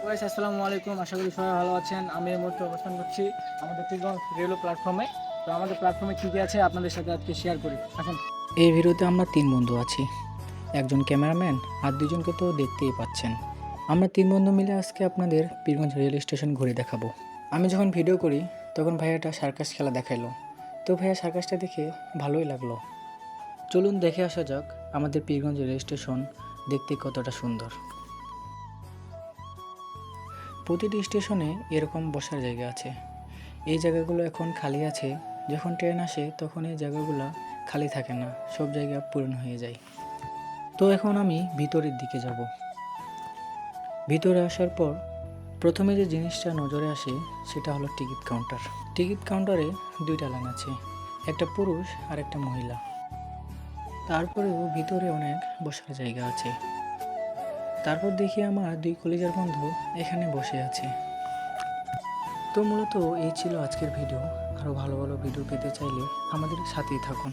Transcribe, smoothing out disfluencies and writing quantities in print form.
Guys আসসালামু আলাইকুম। আশা করি সবাই ভালো আছেন। আমি এই মুহূর্তে অবস্থান করছি আমাদের পীরগঞ্জ রেলওয়ে প্ল্যাটফর্মে। তো আমাদের প্ল্যাটফর্মে কী কী আছে আপনাদের সাথে আজকে শেয়ার করি। আসুন। এই ভিডিওতে আমরা 3 বন্ধু আছি, একজন ক্যামেরাম্যান আর দুজনকে তো দেখতেই পাচ্ছেন। আমরা 3 বন্ধু মিলে আজকে আপনাদের পীরগঞ্জ রেল স্টেশন ঘুরে দেখাবো। আমি যখন ভিডিও করি তখন ভাইয়াটা সার্কাস খেলা দেখাইলো, তো ভাইয়া সার্কাসটা দেখে ভালোই লাগলো। চলুন দেখে আসা যাক আমাদের পীরগঞ্জ রেল স্টেশন দেখতে কতটা সুন্দর। প্রতিটি স্টেশনে এরকম বসার জায়গা আছে। এই জায়গাগুলো এখন খালি আছে। যখন ট্রেন আসে তখন এই জায়গাগুলো খালি থাকে না, সব জায়গা পূরণ হয়ে যায়। তো এখন আমি ভিতরের দিকে যাব। ভিতরে আসার পর প্রথমে যে জিনিসটা নজরে আসে সেটা হলো টিকিট কাউন্টার। টিকিট কাউন্টারে 2টা লাইন আছে, একটা পুরুষ আর একটা মহিলা। তারপরেও ভিতরে অনেক বসার জায়গা আছে। তারপর দেখি আমার 2 কলিজার বন্ধু এখানে বসে আছে। তো মূলত এই ছিল আজকের ভিডিও। আরও ভালো ভালো ভিডিও পেতে চাইলে আমাদের সাথেই থাকুন।